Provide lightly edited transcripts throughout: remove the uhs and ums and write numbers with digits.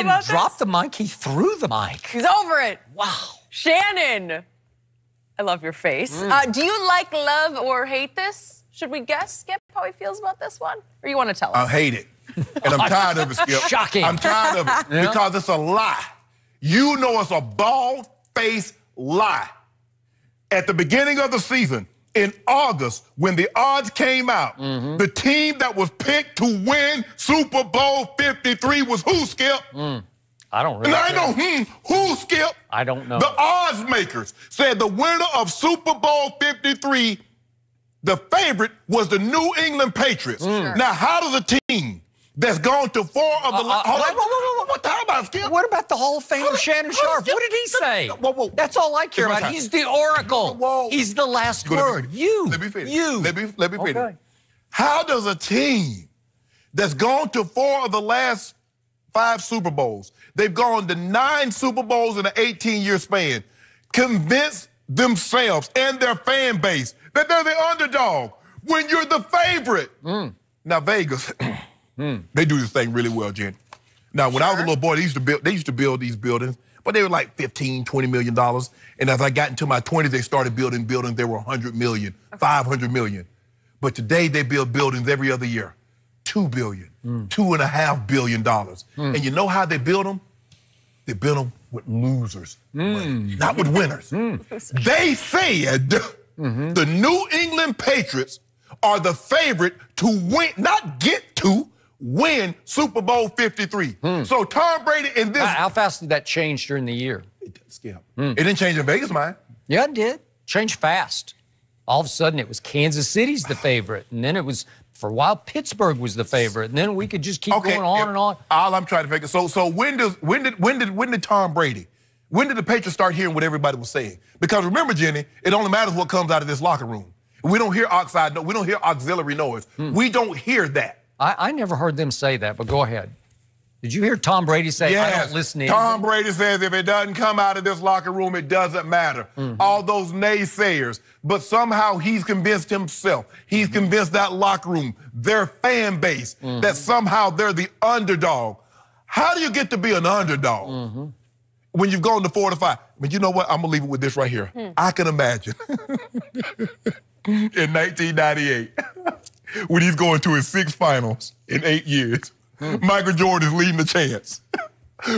didn't drop the mic. He threw the mic. He's over it. Wow. Shannon, I love your face. Do you like, love, or hate this? Should we guess, Skip, how he feels about this one? Or you want to tell us? I hate it. And I'm tired of it, Skip. Shocking. I'm tired of it because it's a lie. You know it's a bald-faced lie. At the beginning of the season, in August, when the odds came out, the team that was picked to win Super Bowl 53 was who, Skip? I don't really And I know, who, Skip? I don't know. The odds makers said the winner of Super Bowl 53, the favorite, was the New England Patriots. Now, how does a team that's gone to 4 of the... What time about, Skip? What about the Hall of Famer Shannon Sharpe? What did he say? Whoa. That's all I care about. He's the oracle. Whoa. He's the last word. You. Let me finish. You. Let me finish. Okay. How does a team that's gone to 4 of the last 5 Super Bowls, they've gone to 9 Super Bowls in an 18-year span, convince themselves and their fan base that they're the underdog when you're the favorite? Now, Vegas, they do this thing really well, Jen. Now, when I was a little boy, they used to build these buildings, but they were like $15, $20 million. And as I got into my 20s, they started building buildings. They were $100 million, $500 million. But today, they build buildings every other year. $2 billion, $2.5 billion. And you know how they build them? They build them with losers, not with winners. They said the New England Patriots are the favorite to win, not get to win Super Bowl 53. So Tom Brady in this... How fast did that change during the year? Skip. It didn't change in Vegas' mind. Yeah, it did. Changed fast. All of a sudden, it was Kansas City's the favorite. And then it was, for a while, Pittsburgh was the favorite. And then we could just keep going on and on. All I'm trying to figure... So when did Tom Brady... When did the Patriots start hearing what everybody was saying? Because remember, Jenny, it only matters what comes out of this locker room. We don't hear we don't hear auxiliary noise. We don't hear that. I never heard them say that, but go ahead. Did you hear Tom Brady say, yes, I don't listen to Tom Brady says if it doesn't come out of this locker room, it doesn't matter. All those naysayers. But somehow he's convinced himself. He's convinced that locker room, their fan base, that somehow they're the underdog. How do you get to be an underdog when you've gone to 4 to 5? But you know what? I'm going to leave it with this right here. I can imagine in 1998 when he's going to his 6 finals in 8 years. Michael Jordan is leading the chance.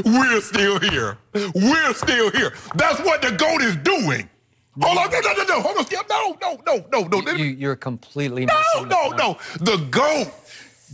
We're still here. We're still here. That's what the GOAT is doing. Hold on, no, hold on, Skip. No. You're completely missing No. The GOAT,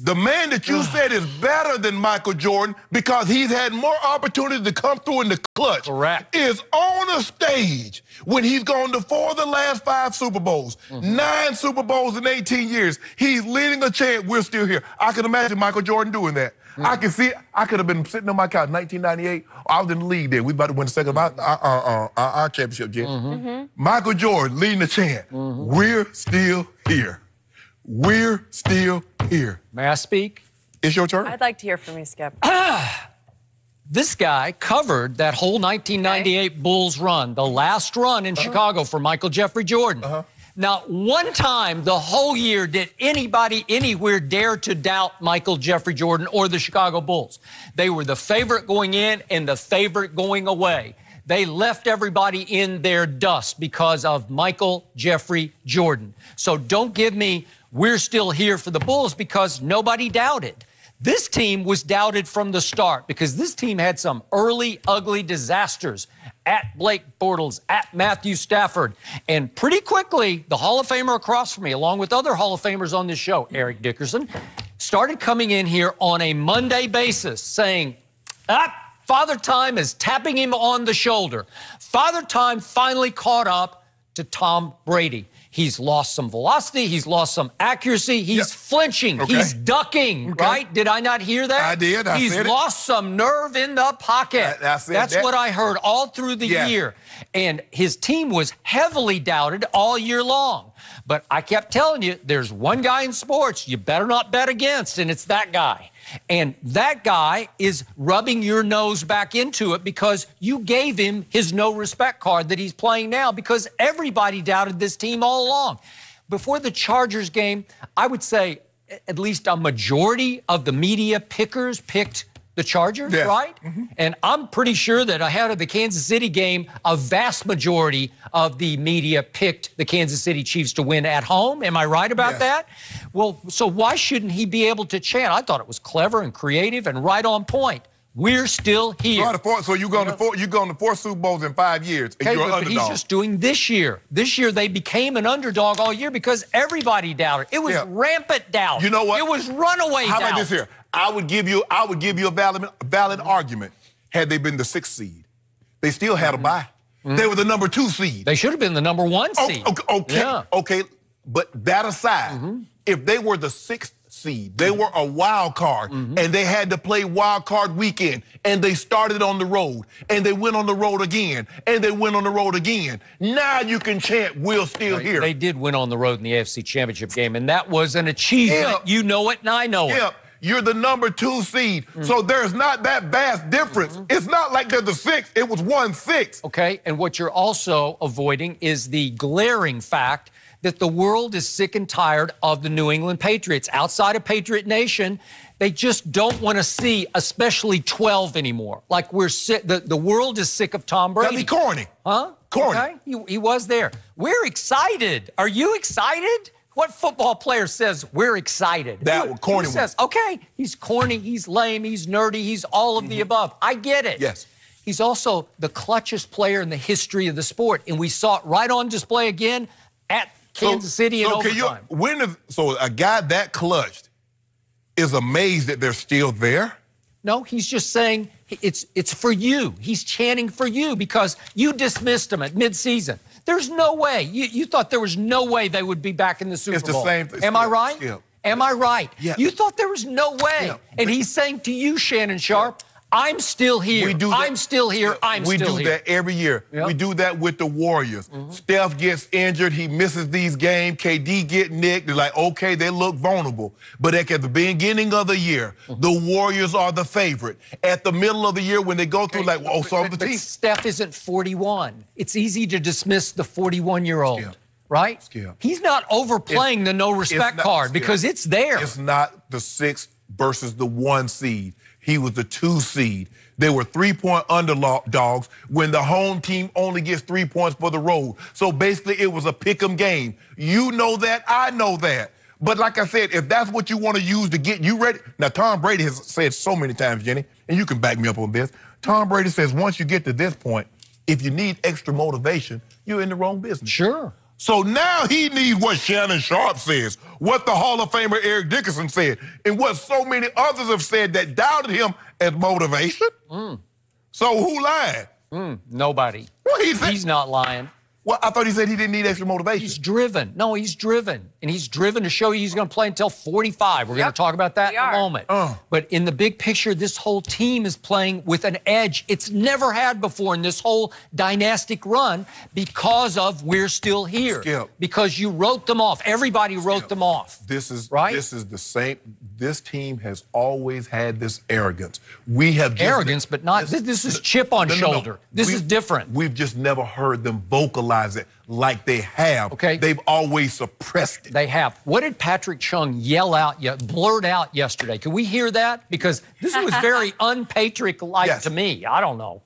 the man that you said is better than Michael Jordan because he's had more opportunity to come through in the clutch. Correct. Is on a stage when he's gone to 4 of the last 5 Super Bowls, 9 Super Bowls in 18 years. He's leading a chant. We're still here. I can imagine Michael Jordan doing that. I can see it. I could have been sitting on my couch in 1998. I was in the league then. We about to win the second of our championship, Jim. Michael Jordan leading the chant. We're still here. We're still here. May I speak? It's your turn. I'd like to hear from you, Skip. This guy covered that whole 1998 Bulls run, the last run in Chicago for Michael Jeffrey Jordan. Not one time the whole year did anybody anywhere dare to doubt Michael Jeffrey Jordan or the Chicago Bulls. They were the favorite going in and the favorite going away. They left everybody in their dust because of Michael Jeffrey Jordan. So don't give me, we're still here for the Bulls, because nobody doubted. This team was doubted from the start because this team had some early, ugly disasters at Blake Bortles, at Matthew Stafford. And pretty quickly, the Hall of Famer across from me, along with other Hall of Famers on this show, Eric Dickerson, started coming in here on a Monday basis saying, Father Time is tapping him on the shoulder. Father Time finally caught up to Tom Brady. He's lost some velocity. He's lost some accuracy. He's flinching. He's ducking, right? Did I not hear that? I did. He's lost some nerve in the pocket. That's what I heard all through the year. And his team was heavily doubted all year long. But I kept telling you, there's one guy in sports you better not bet against, and it's that guy. And that guy is rubbing your nose back into it because you gave him his no respect card that he's playing now, because everybody doubted this team all along. Before the Chargers game, I would say at least a majority of the media pickers picked the Chargers, Yes. right? And I'm pretty sure that ahead of the Kansas City game, a vast majority of the media picked the Kansas City Chiefs to win at home. Am I right about that? Well, so why shouldn't he be able to chant? I thought it was clever and creative and right on point. We're still here. So you're going to 4 Super Bowls in 5 years, and you're an but underdog. he's just doing this year. This year they became an underdog all year because everybody doubted. It was rampant doubt. You know what? It was runaway doubt. How about this here? I would give you a valid argument had they been the 6th seed. They still had a bye. They were the number 2 seed. They should have been the number 1 seed. Okay. But that aside, if they were the 6th seed, they were a wild card, and they had to play wild card weekend, and they started on the road, and they went on the road again, and they went on the road again. Now you can chant, we're still here. They did win on the road in the AFC Championship game, and that was an achievement. You know it, and I know it. You're the number 2 seed, so there's not that vast difference. It's not like they're the 6th. It was 1-6. Okay, and what you're also avoiding is the glaring fact that the world is sick and tired of the New England Patriots. Outside of Patriot Nation, they just don't want to see, especially 12 anymore. Like we're sick. The world is sick of Tom Brady. That'd be corny. Huh? Corny. Okay, he was there. We're excited. Are you excited? What football player says we're excited? That corny one. Says, okay, he's corny, he's lame, he's nerdy, he's all of the above. I get it. Yes. He's also the clutchest player in the history of the sport, and we saw it right on display again at Kansas City in overtime. So a guy that clutched is amazed that they're still there? No, he's just saying it's for you. He's chanting for you because you dismissed him at midseason. There's no way. You thought there was no way they would be back in the Super Bowl. It's the same thing. Am I right? Skip. Am I right? Yeah. You thought there was no way. Yeah. And he's saying to you, Shannon Sharpe, I'm still here. I'm still here. I'm still here. We do that every year. We do that with the Warriors. Steph gets injured. He misses these games. KD get nicked. They're like, okay, they look vulnerable. But at the beginning of the year, the Warriors are the favorite. At the middle of the year, when they go through, like, well, so the team. Steph isn't 41. It's easy to dismiss the 41-year-old. Right? He's not overplaying the no respect card because it's there. It's not the 6th versus the 1 seed. He was the 2 seed. They were 3-point underdogs when the home team only gets 3 points for the road. So basically, it was a pick-em game. You know that. I know that. But like I said, if that's what you want to use to get you ready. Now, Tom Brady has said so many times, Jenny, and you can back me up on this. Tom Brady says once you get to this point, if you need extra motivation, you're in the wrong business. Sure. So now he needs what Shannon Sharpe says, what the Hall of Famer Eric Dickerson said, and what so many others have said that doubted him as motivation. So who lied? Nobody. Well, he's not lying. Well, I thought he said he didn't need extra motivation. He's driven. No, he's driven. And he's driven to show you he's going to play until 45. We're going to talk about that in a moment. But in the big picture, this whole team is playing with an edge it's never had before in this whole dynastic run because of we're still here. Skip. Because you wrote them off. Everybody wrote them off. This is right? This is the same. This team has always had this arrogance. We have just arrogance, but not this is chip on shoulder. This is different. We've just never heard them vocalize it like they have. Okay. They've always suppressed it. They have. What did Patrick Chung yell out, blurt out yesterday? Can we hear that? Because this was very unpatriot-like to me. I don't know.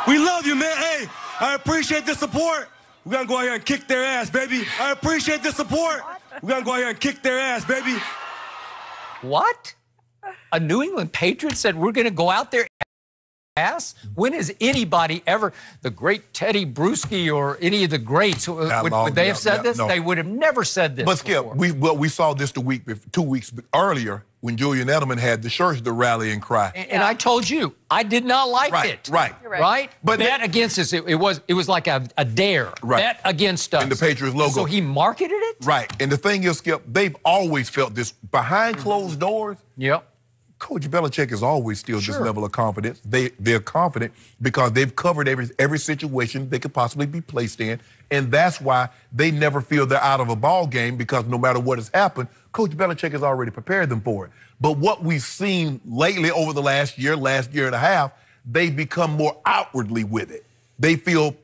We love you, man. Hey, I appreciate the support. We're going to go out here and kick their ass, baby. I appreciate the support. We're going to go out here and kick their ass, baby. What? A New England Patriot said we're going to go out there ass? When has anybody ever, the great Teddy Bruschi or any of the greats, would they have said this? No. They would have never said this. But Skip, we saw this 2 weeks earlier when Julian Edelman had the church to rally and cry. And I told you, I did not like it. Right? But bet against us. It was like a dare. Bet against us. And the Patriots logo. So he marketed it? Right. And the thing is, Skip, they've always felt this behind closed doors. Yep. Coach Belichick is always still this level of confidence. They're confident because they've covered every situation they could possibly be placed in, and that's why they never feel they're out of a ball game because no matter what has happened, Coach Belichick has already prepared them for it. But what we've seen lately over the last year and a half, they've become more outwardly with it. They feel,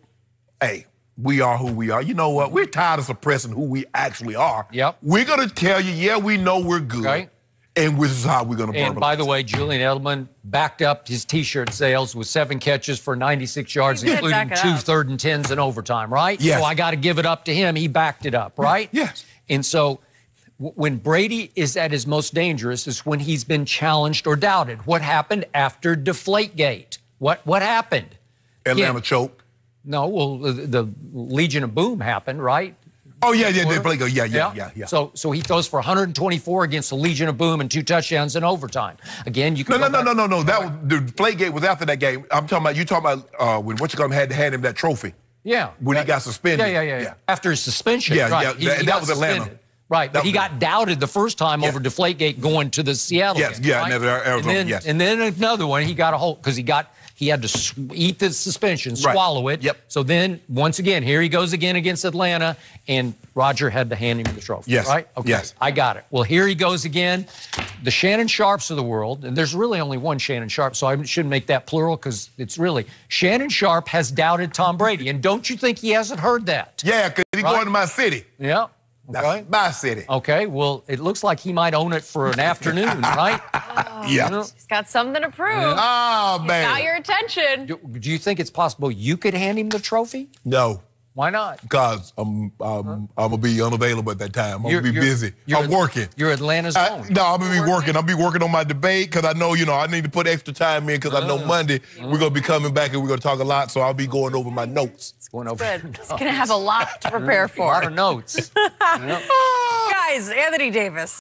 hey, we are who we are. You know what? We're tired of suppressing who we actually are. Yep. We're going to tell you, yeah, we know we're good. Okay. And this is how we're going to verbalize. And by the way, Julian Edelman backed up his T-shirt sales with 7 catches for 96 yards, including 2 3rd and 10s in overtime, right? Yes. So I got to give it up to him. He backed it up, right? Yes. And so when Brady is at his most dangerous is when he's been challenged or doubted. What happened after Deflategate? What happened? Atlanta choked. No, well, the Legion of Boom happened, right? Oh, yeah. Yeah. So he throws for 124 against the Legion of Boom and 2 touchdowns in overtime. Again, you can No. That was, the Deflategate was after that game. I'm talking about, you talking about when had to hand him that trophy. Yeah. When he got suspended. Yeah. After his suspension. Yeah, right. yeah. He that was Atlanta. Suspended. Right, but he got doubted the first time over Deflategate going to the Seattle game. Right? And Arizona, then, and then another one, he got a hold, because he had to eat the suspension, swallow it. Yep. So then, once again, here he goes again against Atlanta, and Roger had to hand him the trophy. Yes. Right? Okay. Yes. I got it. Well, here he goes again. The Shannon Sharpes of the world, and there's really only one Shannon Sharpe, so I shouldn't make that plural, because it's really, Shannon Sharpe has doubted Tom Brady, and don't you think he hasn't heard that? Yeah, because he's going to my city. Yeah. That's my city. Okay, well, it looks like he might own it for an afternoon, right? Yeah. He's got something to prove. Oh, man. Got your attention. Do you think it's possible you could hand him the trophy? No. Why not? Because I'm going to be unavailable at that time. I'm going to be busy. I'm working. You're Atlanta's own. No, I'm going to be working. I'll be working on my debate because I know, I need to put extra time in because I know Monday we're going to be coming back and we're going to talk a lot, so I'll be going over my notes. It's going over. Good. He's going to have a lot to prepare for. A lot of notes. Guys, Anthony Davis.